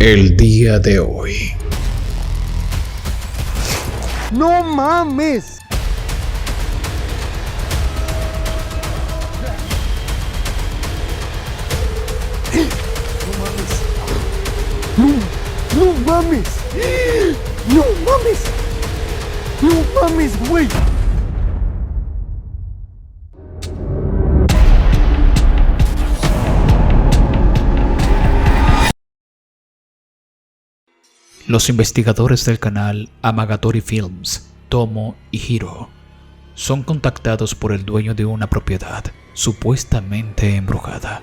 el día de hoy. ¡No mames! ¡No mames! ¡No mames! ¡No mames, güey! Los investigadores del canal Amagatori Films, Tomo y Hiro, son contactados por el dueño de una propiedad supuestamente embrujada.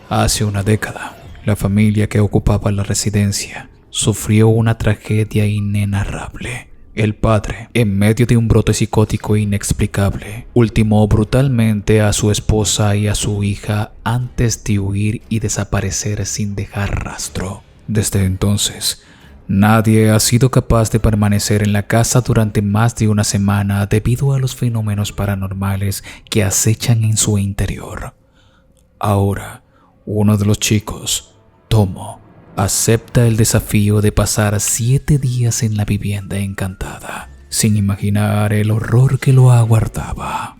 Hace una década, la familia que ocupaba la residencia sufrió una tragedia inenarrable. El padre, en medio de un brote psicótico inexplicable, ultimó brutalmente a su esposa y a su hija antes de huir y desaparecer sin dejar rastro. Desde entonces, nadie ha sido capaz de permanecer en la casa durante más de una semana debido a los fenómenos paranormales que acechan en su interior. Ahora, uno de los chicos, Tomo, acepta el desafío de pasar 7 días en la vivienda encantada, sin imaginar el horror que lo aguardaba.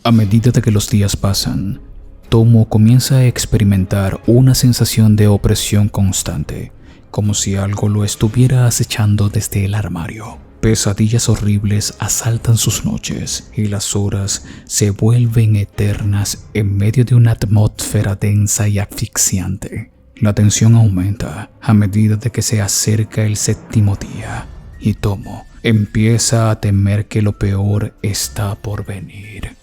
A medida de que los días pasan, Tomo comienza a experimentar una sensación de opresión constante, como si algo lo estuviera acechando desde el armario. Pesadillas horribles asaltan sus noches y las horas se vuelven eternas en medio de una atmósfera densa y asfixiante. La tensión aumenta a medida de que se acerca el 7º día y Tomo empieza a temer que lo peor está por venir.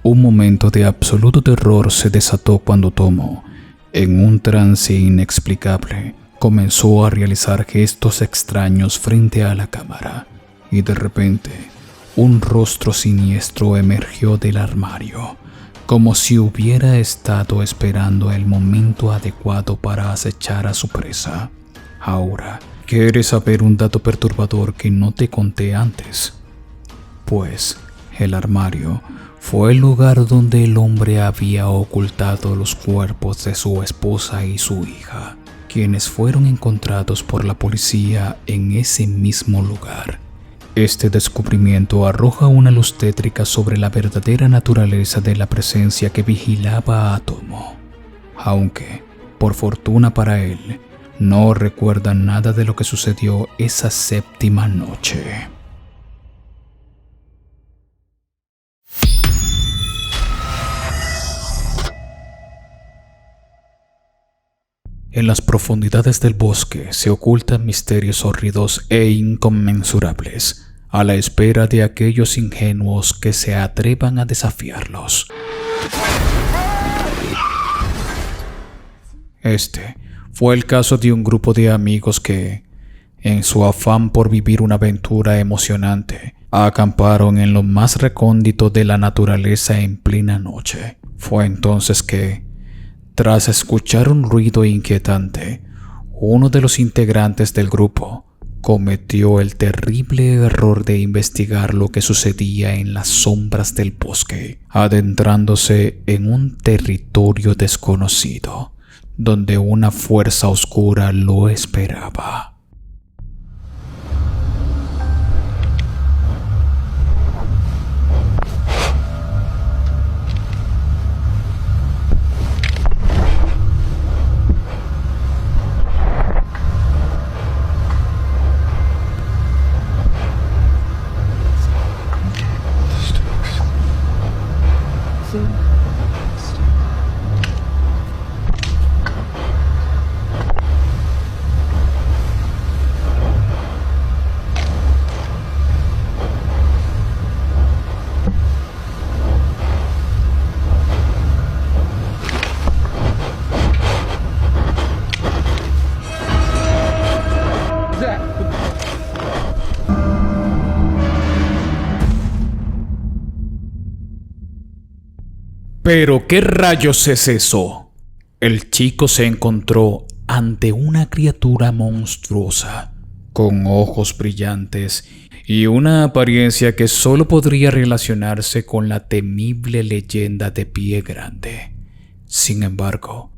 Un momento de absoluto terror se desató cuando Tomo, en un trance inexplicable, comenzó a realizar gestos extraños frente a la cámara y de repente un rostro siniestro emergió del armario, como si hubiera estado esperando el momento adecuado para acechar a su presa. Ahora, ¿quieres saber un dato perturbador que no te conté antes? Pues el armario fue el lugar donde el hombre había ocultado los cuerpos de su esposa y su hija, quienes fueron encontrados por la policía en ese mismo lugar. Este descubrimiento arroja una luz tétrica sobre la verdadera naturaleza de la presencia que vigilaba a Tomo, aunque, por fortuna para él, no recuerda nada de lo que sucedió esa 7ª noche. En las profundidades del bosque se ocultan misterios hórridos e inconmensurables, a la espera de aquellos ingenuos que se atrevan a desafiarlos. Este fue el caso de un grupo de amigos que, en su afán por vivir una aventura emocionante, acamparon en lo más recóndito de la naturaleza en plena noche. Fue entonces que, Tras escuchar un ruido inquietante, uno de los integrantes del grupo cometió el terrible error de investigar lo que sucedía en las sombras del bosque, adentrándose en un territorio desconocido, donde una fuerza oscura lo esperaba. ¿Pero qué rayos es eso? El chico se encontró ante una criatura monstruosa, con ojos brillantes y una apariencia que solo podría relacionarse con la temible leyenda de Pie Grande. Sin embargo,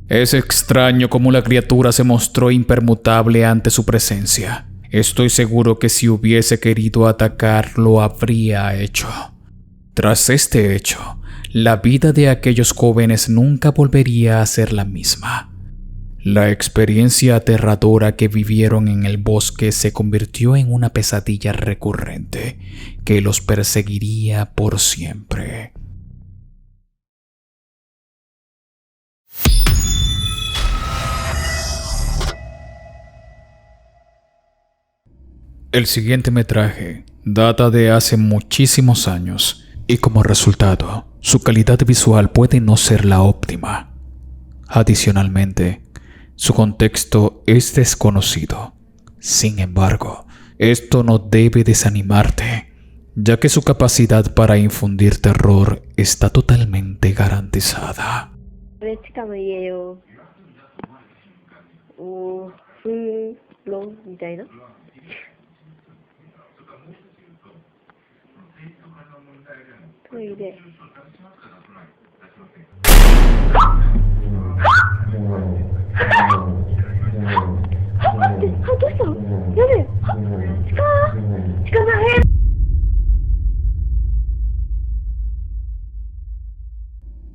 es extraño cómo la criatura se mostró impermutable ante su presencia. Estoy seguro que si hubiese querido atacar, lo habría hecho. Tras este hecho, la vida de aquellos jóvenes nunca volvería a ser la misma. La experiencia aterradora que vivieron en el bosque se convirtió en una pesadilla recurrente que los perseguiría por siempre. El siguiente metraje data de hace muchísimos años y como resultado, su calidad visual puede no ser la óptima. Adicionalmente, su contexto es desconocido. Sin embargo, esto no debe desanimarte, ya que su capacidad para infundir terror está totalmente garantizada.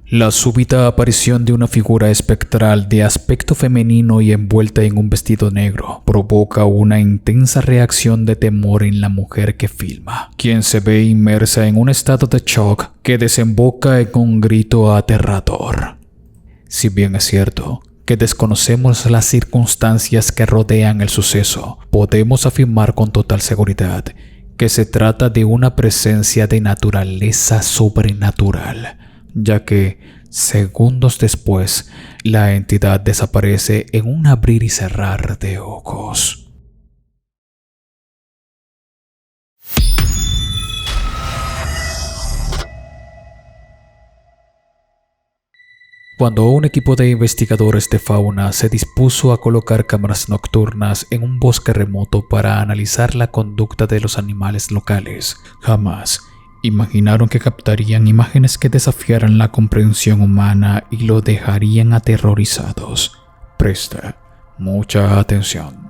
La súbita aparición de una figura espectral de aspecto femenino y envuelta en un vestido negro provoca una intensa reacción de temor en la mujer que filma, quien se ve inmersa en un estado de shock que desemboca en un grito aterrador. Si bien es cierto que desconocemos las circunstancias que rodean el suceso, podemos afirmar con total seguridad que se trata de una presencia de naturaleza sobrenatural, ya que, segundos después, la entidad desaparece en un abrir y cerrar de ojos. Cuando un equipo de investigadores de fauna se dispuso a colocar cámaras nocturnas en un bosque remoto para analizar la conducta de los animales locales, jamás imaginaron que captarían imágenes que desafiaran la comprensión humana y lo dejarían aterrorizados. Presta mucha atención.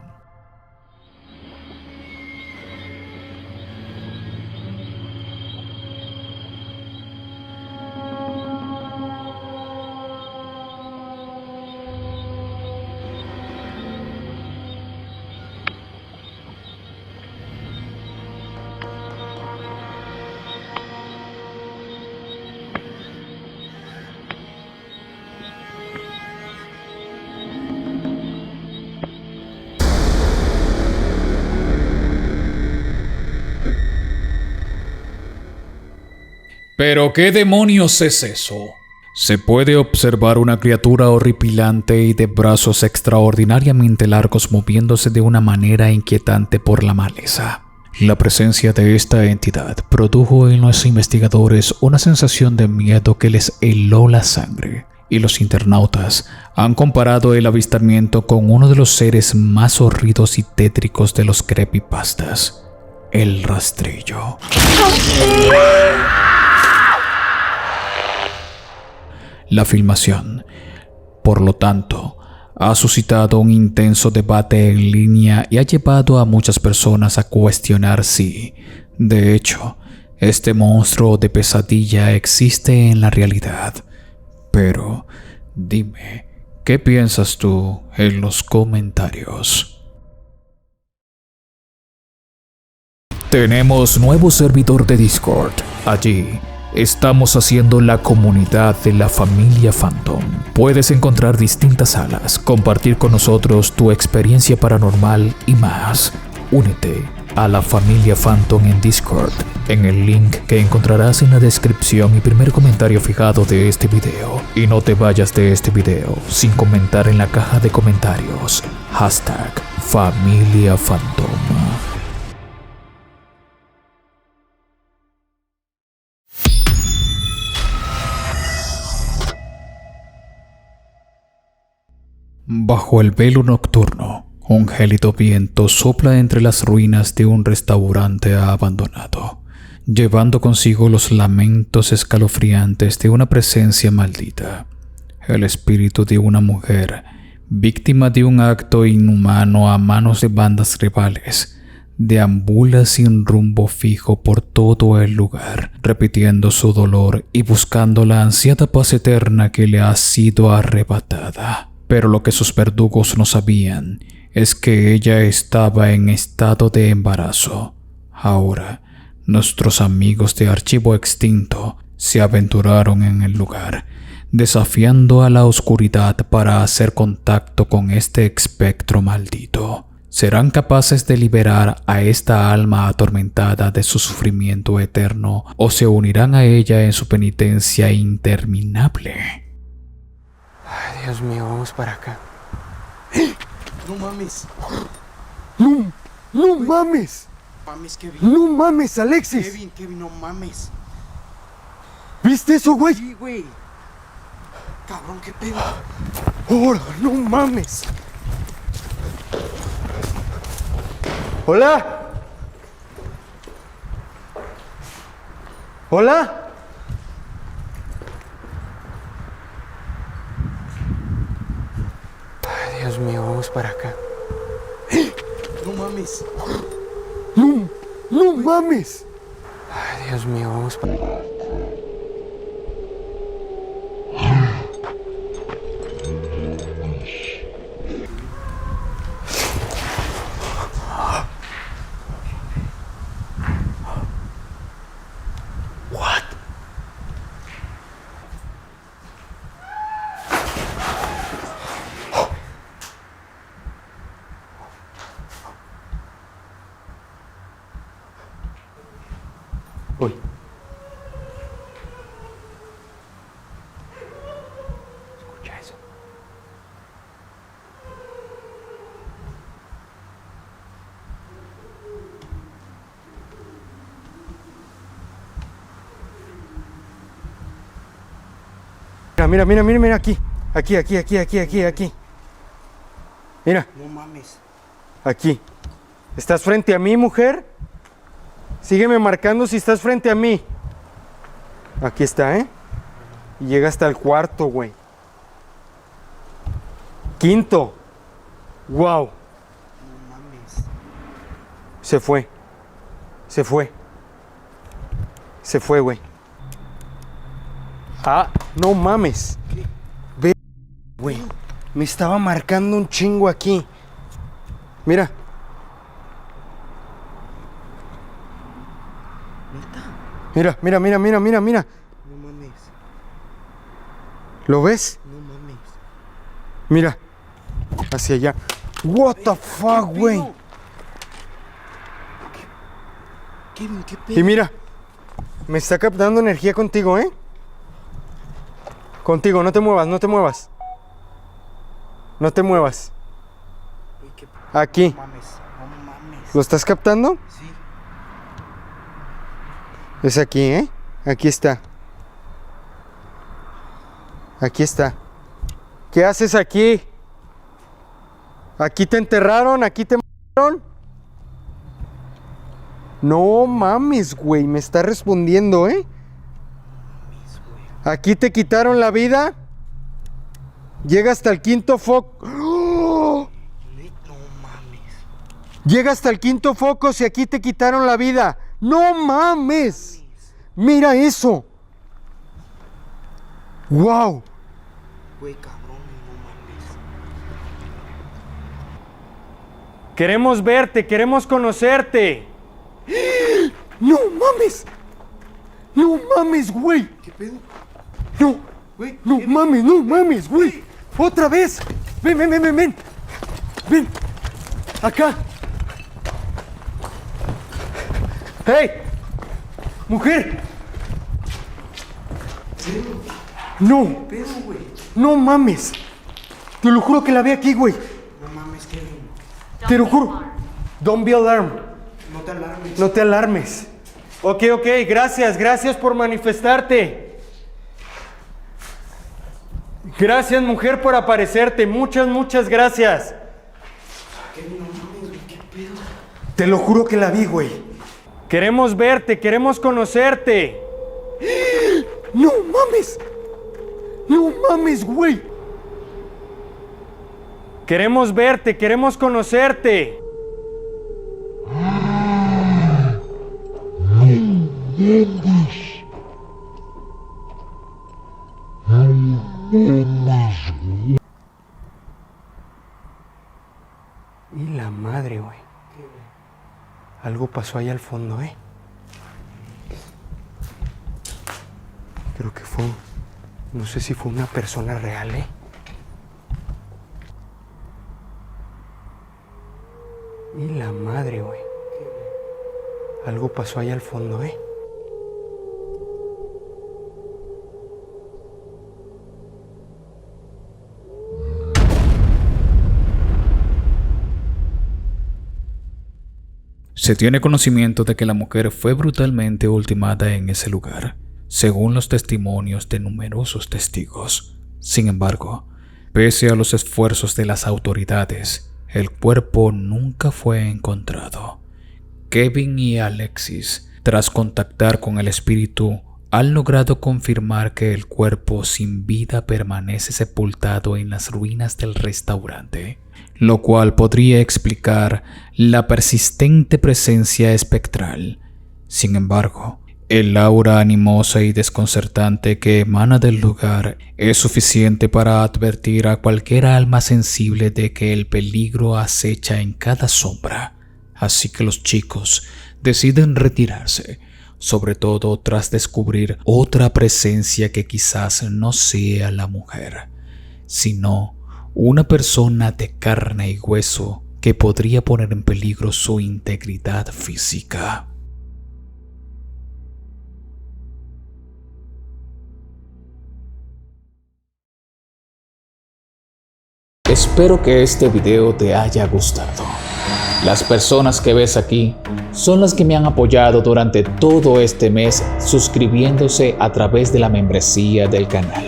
¿Pero qué demonios es eso? Se puede observar una criatura horripilante y de brazos extraordinariamente largos moviéndose de una manera inquietante por la maleza. La presencia de esta entidad produjo en los investigadores una sensación de miedo que les heló la sangre. y los internautas han comparado el avistamiento con uno de los seres más horridos y tétricos de los creepypastas, el rastrillo. La filmación, por lo tanto, ha suscitado un intenso debate en línea y ha llevado a muchas personas a cuestionar si, de hecho, este monstruo de pesadilla existe en la realidad. Pero, dime, ¿qué piensas tú en los comentarios? Tenemos nuevo servidor de Discord. Allí estamos haciendo la comunidad de la familia Phantom. Puedes encontrar distintas salas, compartir con nosotros tu experiencia paranormal y más. Únete a la familia Phantom en Discord, en el link que encontrarás en la descripción y primer comentario fijado de este video. Y no te vayas de este video sin comentar en la caja de comentarios #Familia Phantom. Bajo el velo nocturno, un gélido viento sopla entre las ruinas de un restaurante abandonado, llevando consigo los lamentos escalofriantes de una presencia maldita. El espíritu de una mujer, víctima de un acto inhumano a manos de bandas rivales, deambula sin rumbo fijo por todo el lugar, repitiendo su dolor y buscando la ansiada paz eterna que le ha sido arrebatada. Pero lo que sus verdugos no sabían es que ella estaba en estado de embarazo. Ahora, nuestros amigos de Archivo Extinto se aventuraron en el lugar, desafiando a la oscuridad para hacer contacto con este espectro maldito. ¿Serán capaces de liberar a esta alma atormentada de su sufrimiento eterno o se unirán a ella en su penitencia interminable? Ay, Dios mío, vamos para acá. No mames. No mames. Mames, Kevin. No mames, Alexis. Kevin, no mames. ¿Viste eso, güey? Sí, güey. Cabrón, qué pedo. ¡Ahora, no mames! ¡Hola! ¿Hola? Ay, Dios mío, vamos para acá. No mames. No mames. Ay, Dios mío, vamos para acá. Uy. Escucha eso. Mira aquí. Aquí. Mira, No mames. aquí. ¿Estás frente a mí, mujer? Sígueme marcando si estás frente a mí. Aquí está, ¿eh? Y llega hasta el cuarto, güey. Quinto. Wow. No mames. Se fue. Se fue, güey. Ah, no mames. Ve, güey. Me estaba marcando un chingo aquí. Mira. Mira. No mames. ¿Lo ves? No mames. Mira. Hacia allá. What the fuck, güey. Kevin, qué pedo. Y mira. Me está captando energía contigo, ¿eh? Contigo, no te muevas. Güey, qué pedo. Aquí. No mames. ¿Lo estás captando? Sí. Es aquí, ¿eh? Aquí está. Aquí está. ¿Qué haces aquí? ¿Aquí te enterraron? ¿Aquí te mataron? No mames, güey, me está respondiendo, ¿eh? ¿Aquí te quitaron la vida? Llega hasta el quinto foco. ¡Oh! No mames. Llega hasta el quinto foco si aquí te quitaron la vida. ¡No mames! Mira eso. ¡Wow! Güey, cabrón, no mames. Queremos verte, queremos conocerte. ¡No mames! ¡No mames, güey! ¿Qué pedo? ¡No! Güey, ¡No mames, no mames, güey! ¡Otra vez! ¡Ven, ven, ven, ven, ven! ¡Ven! ¡Acá! ¡Hey! ¡Mujer! ¡No! ¿Qué pedo, güey? ¡No mames! Te lo juro que la vi aquí, güey. No mames, Kevin. Te lo juro. Don't be alarmed. No te alarmes. No te alarmes. Ok, gracias, gracias por manifestarte. Gracias, mujer, por aparecerte. Muchas, muchas gracias. Kevin, no mames, güey, ¿qué pedo? Te lo juro que la vi, güey. Queremos verte, queremos conocerte. ¡No mames! ¡No mames, güey! Queremos verte, queremos conocerte. Y la madre, güey. Algo pasó ahí al fondo, ¿eh? Creo que fue... No sé si fue una persona real, ¿eh? Y la madre, güey. Algo pasó ahí al fondo, ¿eh? Se tiene conocimiento de que la mujer fue brutalmente ultimada en ese lugar, según los testimonios de numerosos testigos. Sin embargo, pese a los esfuerzos de las autoridades, el cuerpo nunca fue encontrado. Kevin y Alexis, tras contactar con el espíritu, han logrado confirmar que el cuerpo sin vida permanece sepultado en las ruinas del restaurante, lo cual podría explicar la persistente presencia espectral. Sin embargo, el aura animosa y desconcertante que emana del lugar es suficiente para advertir a cualquier alma sensible de que el peligro acecha en cada sombra. Así que los chicos deciden retirarse, sobre todo tras descubrir otra presencia que quizás no sea la mujer, sino una persona de carne y hueso que podría poner en peligro su integridad física. Espero que este video te haya gustado. Las personas que ves aquí son las que me han apoyado durante todo este mes suscribiéndose a través de la membresía del canal.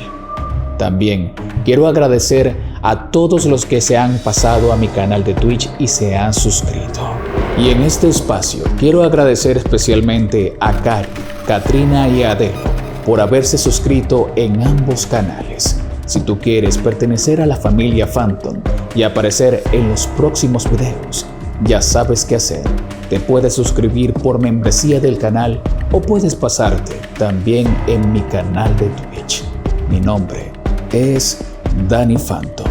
También quiero agradecer a todos los que se han pasado a mi canal de Twitch y se han suscrito. Y en este espacio quiero agradecer especialmente a Cari, Katrina y Adele por haberse suscrito en ambos canales. Si tú quieres pertenecer a la familia Phantom y aparecer en los próximos videos, ya sabes qué hacer. Te puedes suscribir por membresía del canal o puedes pasarte también en mi canal de Twitch. Mi nombre es Danny Phantom.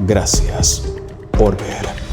Gracias por ver.